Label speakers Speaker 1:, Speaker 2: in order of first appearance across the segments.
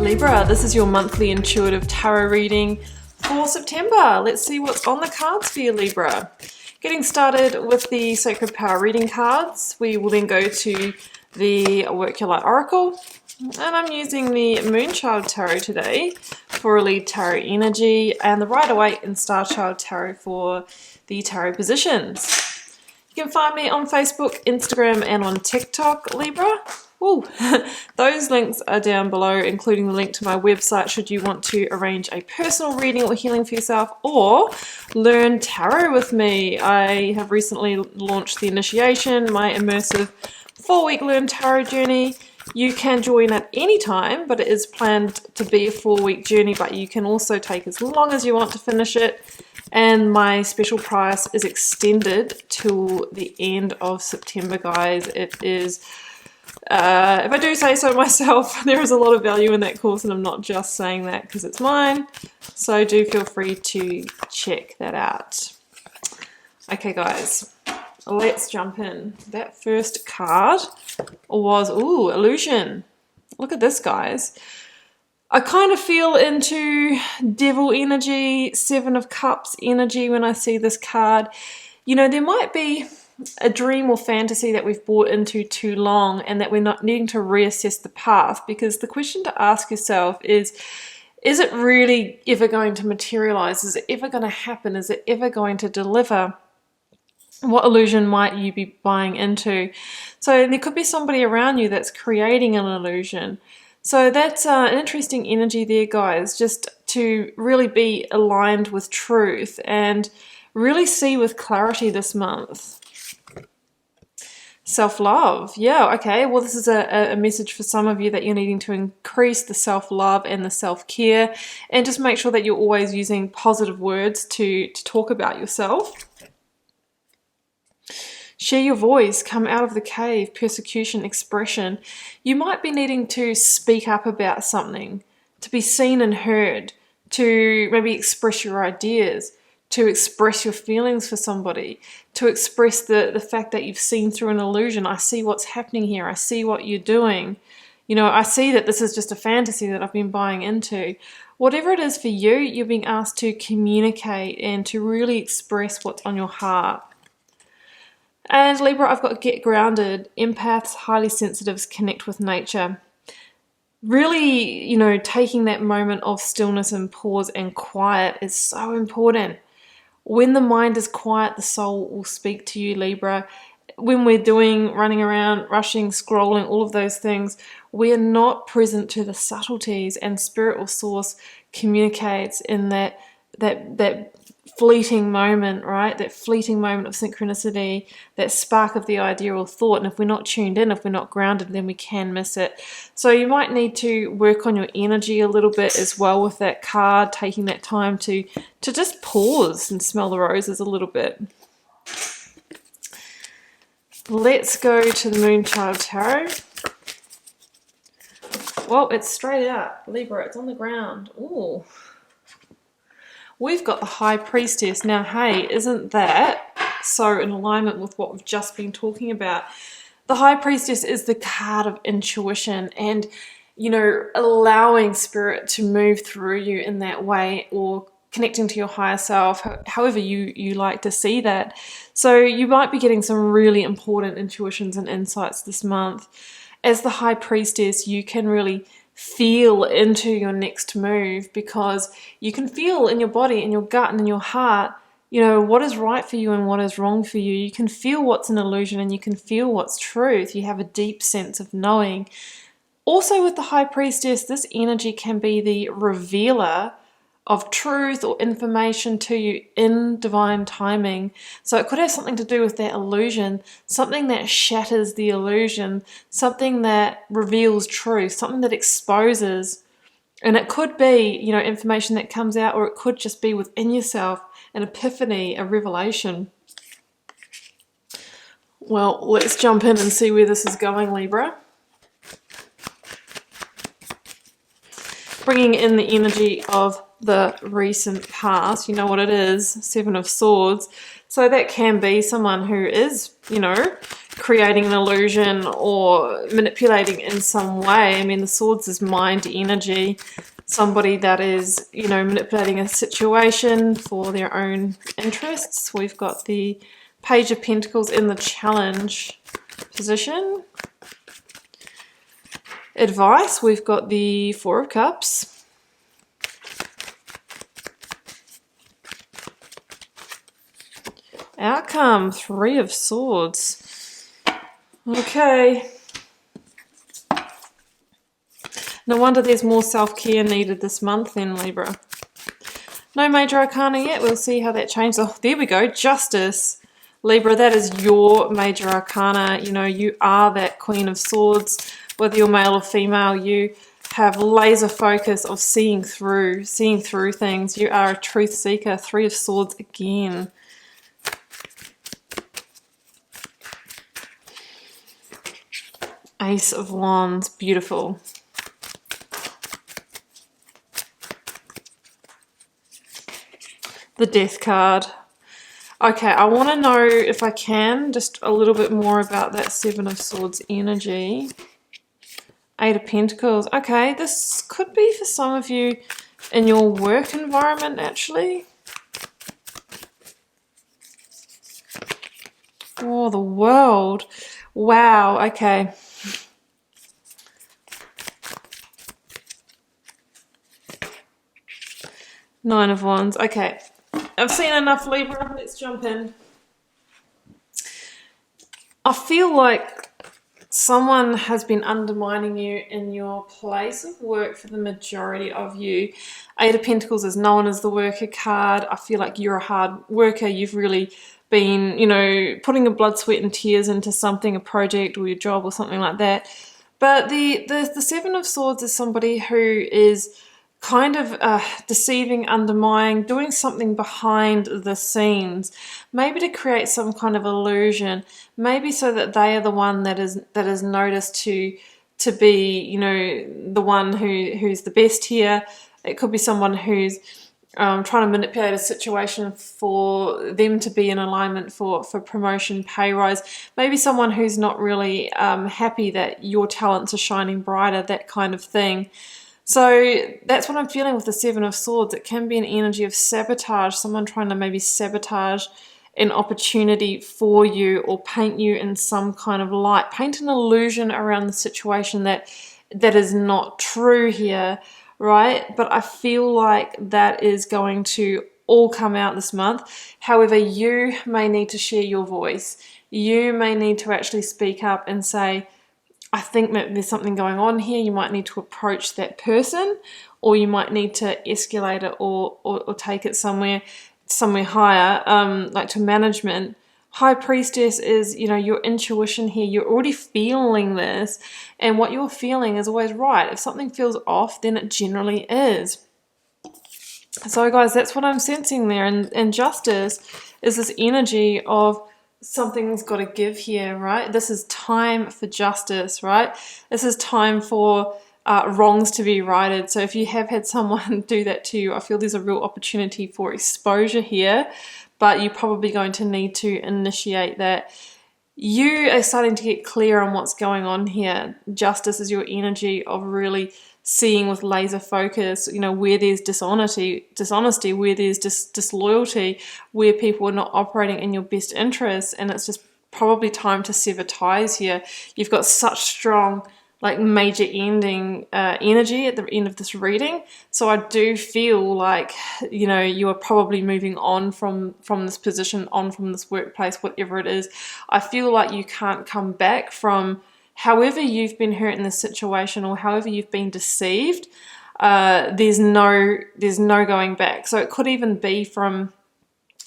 Speaker 1: Libra, this is your monthly intuitive tarot reading for September. Let's see what's on the cards for you, Libra. Getting started with the Sacred Power reading cards, we will then go to the Work Your Light Oracle, and I'm using the Moonchild Tarot today for a lead tarot energy, and the Rider-Waite and Starchild Tarot for the tarot positions. You can find me on Facebook, Instagram, and on TikTok, Libra. Ooh, those links are down below, including the link to my website should you want to arrange a personal reading or healing for yourself or learn tarot with me. I have recently launched the initiation, my immersive 4-week Learn Tarot journey. You can join at any time, but it is planned to be a 4-week journey, but you can also take as long as you want to finish it. And my special price is extended till the end of September, guys. It is... if I do say so myself, there is a lot of value in that course, and I'm not just saying that because it's mine. So do feel free to check that out. Okay, guys, let's jump in. That first card was, ooh, Illusion. Look at this, guys. I kind of feel into Devil energy, 7 of Cups energy when I see this card. You know, there might be a dream or fantasy that we've bought into too long and that we're not needing to reassess the path, because the question to ask yourself is it really ever going to materialize? Is it ever going to happen? Is it ever going to deliver? What illusion might you be buying into? So there could be somebody around you that's creating an illusion. So that's an interesting energy there, guys, just to really be aligned with truth and really see with clarity this month. Self-love. Yeah, okay. Well, this is a message for some of you that you're needing to increase the self-love and the self-care, and just make sure that you're always using positive words to talk about yourself. Share your voice, come out of the cave, persecution, expression. You might be needing to speak up about something, to be seen and heard, to maybe express your ideas, to express your feelings for somebody, to express the fact that you've seen through an illusion. I see what's happening here. I see what you're doing. You know, I see that this is just a fantasy that I've been buying into. Whatever it is for you, you're being asked to communicate and to really express what's on your heart. And Libra, I've got Get Grounded. Empaths, highly sensitives, connect with nature. Really, you know, taking that moment of stillness and pause and quiet is so important. When the mind is quiet, the soul will speak to you, Libra. When we're running around, rushing, scrolling, all of those things, we are not present to the subtleties, and Spirit or Source communicates in that fleeting moment, right? That fleeting moment of synchronicity, that spark of the idea or thought. And if we're not tuned in, if we're not grounded, then we can miss it. So you might need to work on your energy a little bit as well with that card, taking that time to just pause and smell the roses a little bit. Let's go to the Moonchild Tarot. Well, it's straight out, Libra. It's on the ground. Ooh. We've got the High Priestess. Now, hey, isn't that so in alignment with what we've just been talking about? The High Priestess is the card of intuition and, you know, allowing Spirit to move through you in that way, or connecting to your higher self, however you like to see that. So you might be getting some really important intuitions and insights this month. As the High Priestess, you can really feel into your next move, because you can feel in your body, in your gut, and in your heart, you know, what is right for you and what is wrong for you. You can feel what's an illusion and you can feel what's truth. You have a deep sense of knowing. Also with the High Priestess, this energy can be the revealer of truth or information to you in divine timing. So it could have something to do with that illusion, something that shatters the illusion, something that reveals truth, something that exposes. And it could be, you know, information that comes out, or it could just be within yourself, an epiphany, a revelation. Well, let's jump in and see where this is going, Libra. Bringing in the energy of the recent past. You know what it is, 7 of Swords. So that can be someone who is, you know, creating an illusion or manipulating in some way. I mean, the Swords is mind energy. Somebody that is, you know, manipulating a situation for their own interests. We've got the Page of Pentacles in the challenge position. Advice, we've got the Four of Cups. Outcome, Three of Swords. Okay. No wonder there's more self-care needed this month then, Libra. No major arcana yet. We'll see how that changes. Oh, there we go. Justice. Libra, that is your major arcana. You know, you are that Queen of Swords. Whether you're male or female, you have laser focus of seeing through things. You are a truth seeker. Three of Swords again. Ace of Wands. Beautiful. The Death card. Okay, I want to know, if I can, just a little bit more about that Seven of Swords energy. Eight of Pentacles. Okay, this could be for some of you in your work environment, actually. Oh, the World. Wow, okay. Nine of Wands. Okay. I've seen enough, Libra. Let's jump in. I feel like someone has been undermining you in your place of work for the majority of you. Eight of Pentacles is known as the worker card. I feel like you're a hard worker. You've really been, you know, putting your blood, sweat and tears into something, a project or your job or something like that. But the Seven of Swords is somebody who is kind of deceiving, undermining, doing something behind the scenes, maybe to create some kind of illusion, maybe so that they are the one that is noticed to be, you know, the one who's the best here. It could be someone who's trying to manipulate a situation for them to be in alignment for promotion, pay rise. Maybe someone who's not really happy that your talents are shining brighter, that kind of thing. So that's what I'm feeling with the Seven of Swords. It can be an energy of sabotage, someone trying to maybe sabotage an opportunity for you or paint you in some kind of light, paint an illusion around the situation that is not true here, right? But I feel like that is going to all come out this month. However, you may need to share your voice. You may need to actually speak up and say, I think that there's something going on here. You might need to approach that person, or you might need to escalate it or take it somewhere higher, like to management. High Priestess is, you know, your intuition here. You're already feeling this, and what you're feeling is always right. If something feels off, then it generally is. So guys, that's what I'm sensing there. And Justice is this energy of something's got to give here, right? This is time for justice, right? This is time for wrongs to be righted. So if you have had someone do that to you, I feel there's a real opportunity for exposure here, but you're probably going to need to initiate that. You are starting to get clear on what's going on here. Justice is your energy of really seeing with laser focus, you know, where there's dishonesty, where there's disloyalty, where people are not operating in your best interests, and it's just probably time to sever ties here. You've got such strong, like, major ending energy at the end of this reading, so I do feel like, you know, you are probably moving on from this position, on from this workplace, whatever it is. I feel like you can't come back from however you've been hurt in this situation, or however you've been deceived. There's no going back. So it could even be from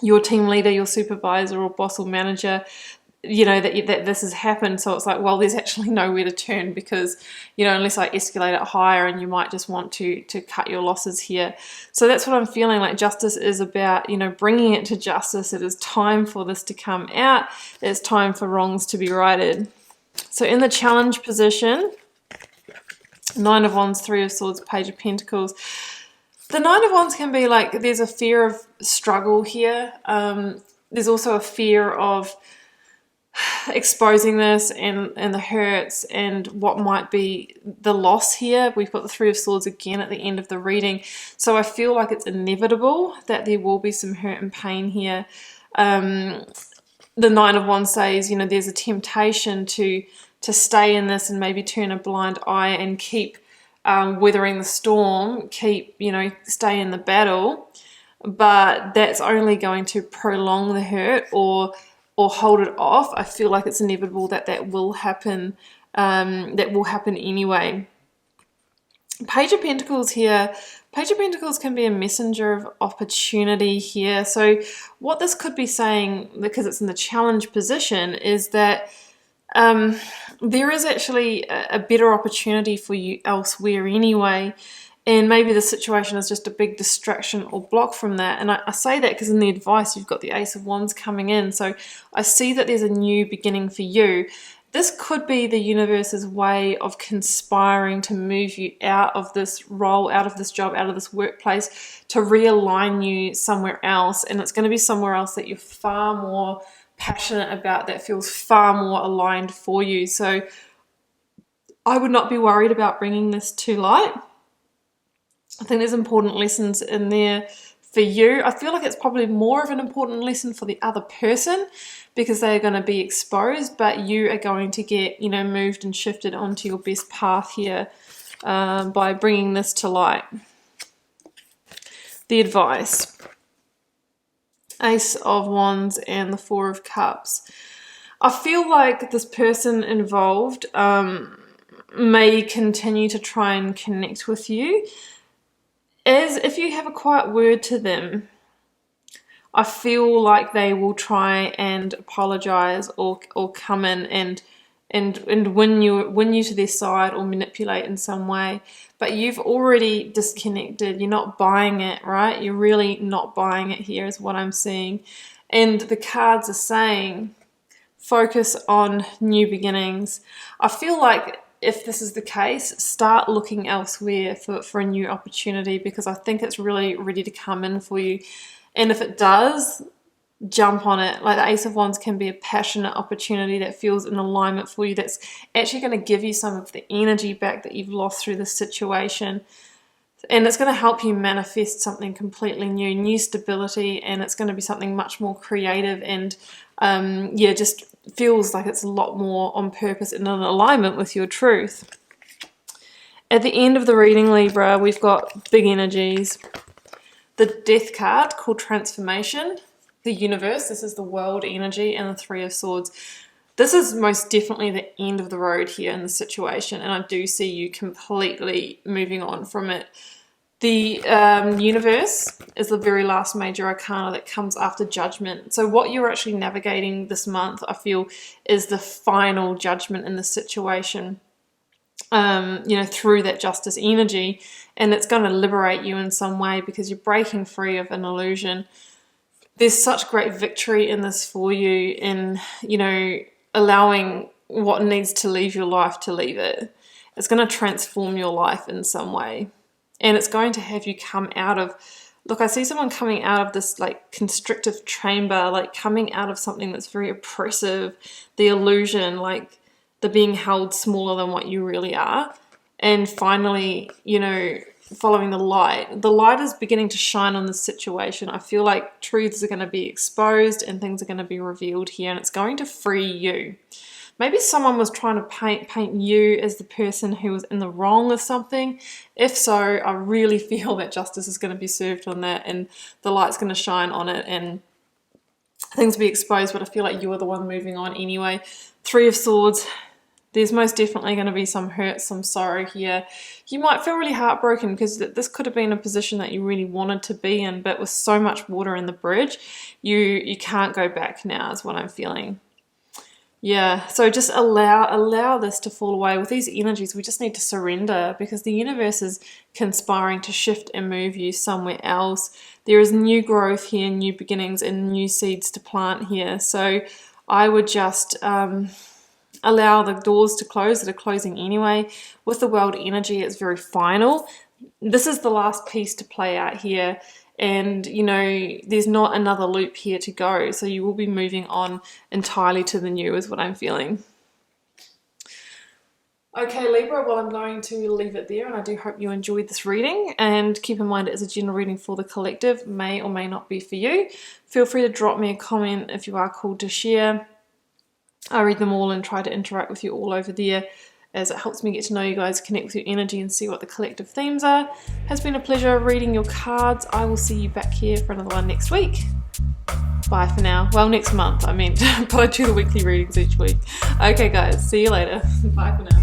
Speaker 1: your team leader, your supervisor or boss or manager, you know, that this has happened. So it's like, well, there's actually nowhere to turn, because, you know, unless I escalate it higher, and you might just want to cut your losses here. So that's what I'm feeling like. Justice is about, you know, bringing it to justice. It is time for this to come out. It's time for wrongs to be righted. So in the challenge position, Nine of Wands, Three of Swords, Page of Pentacles. The Nine of Wands can be like, there's a fear of struggle here. There's also a fear of exposing this and the hurts and what might be the loss here. We've got the Three of Swords again at the end of the reading. So I feel like it's inevitable that there will be some hurt and pain here. The Nine of Wands says, you know, there's a temptation to stay in this and maybe turn a blind eye and keep weathering the storm, keep, you know, stay in the battle. But that's only going to prolong the hurt or hold it off. I feel like it's inevitable that will happen. That will happen anyway. Page of Pentacles here. Page of Pentacles can be a messenger of opportunity here. So what this could be saying, because it's in the challenge position, is that there is actually a better opportunity for you elsewhere anyway. And maybe the situation is just a big distraction or block from that. And I say that because in the advice, you've got the Ace of Wands coming in. So I see that there's a new beginning for you. This could be the universe's way of conspiring to move you out of this role, out of this job, out of this workplace, to realign you somewhere else. And it's going to be somewhere else that you're far more passionate about, that feels far more aligned for you. So I would not be worried about bringing this to light. I think there's important lessons in there for you. I feel like it's probably more of an important lesson for the other person because they are going to be exposed, but you are going to get, you know, moved and shifted onto your best path here by bringing this to light. The advice. Ace of Wands and the Four of Cups. I feel like this person involved may continue to try and connect with you. As if you have a quiet word to them, I feel like they will try and apologize or come in and win you to their side or manipulate in some way. But you've already disconnected. You're not buying it, right? You're really not buying it here is what I'm seeing. And the cards are saying, focus on new beginnings. I feel like if this is the case, start looking elsewhere for a new opportunity because I think it's really ready to come in for you. And if it does, jump on it. Like the Ace of Wands can be a passionate opportunity that feels in alignment for you, that's actually going to give you some of the energy back that you've lost through this situation. And it's going to help you manifest something completely new stability, and it's going to be something much more creative and just feels like it's a lot more on purpose and in alignment with your truth. At the end of the reading, Libra, we've got big energies. The Death card called Transformation, the Universe, this is the World energy, and the Three of Swords. This is most definitely the end of the road here in the situation, and I do see you completely moving on from it. The Universe is the very last major arcana that comes after Judgment. So what you're actually navigating this month, I feel, is the final judgment in the situation, through that justice energy. And it's going to liberate you in some way because you're breaking free of an illusion. There's such great victory in this for you in, allowing what needs to leave your life to leave it. It's going to transform your life in some way. And it's going to have you come out of, look, I see someone coming out of this like constrictive chamber, like coming out of something that's very oppressive, the illusion, like the being held smaller than what you really are. And finally, following the light. The light is beginning to shine on this situation. I feel like truths are going to be exposed and things are going to be revealed here, and it's going to free you. Maybe someone was trying to paint you as the person who was in the wrong with something. If so, I really feel that justice is going to be served on that and the light's going to shine on it and things will be exposed, but I feel like you are the one moving on anyway. Three of Swords. There's most definitely going to be some hurt, some sorrow here. You might feel really heartbroken because this could have been a position that you really wanted to be in, but with so much water in the bridge, you can't go back now is what I'm feeling. Yeah, so just allow this to fall away. With these energies, we just need to surrender because the universe is conspiring to shift and move you somewhere else. There is new growth here, new beginnings, and new seeds to plant here. So I would just allow the doors to close that are closing anyway. With the world energy, it's very final. This is the last piece to play out here. and you know, there's not another loop here to go, so you will be moving on entirely to the new is what I'm feeling. Okay, Libra, well, I'm going to leave it there, and I do hope you enjoyed this reading, and keep in mind it is a general reading for the collective, may or may not be for you. Feel free to drop me a comment if you are called to share. I read them all and try to interact with you all over there, as it helps me get to know you guys, connect with your energy and see what the collective themes are. Has been a pleasure reading your cards. I will see you back here for another one next week. Bye for now. Well, next month, I meant, but I do the weekly readings each week. Okay guys, see you later. Bye for now.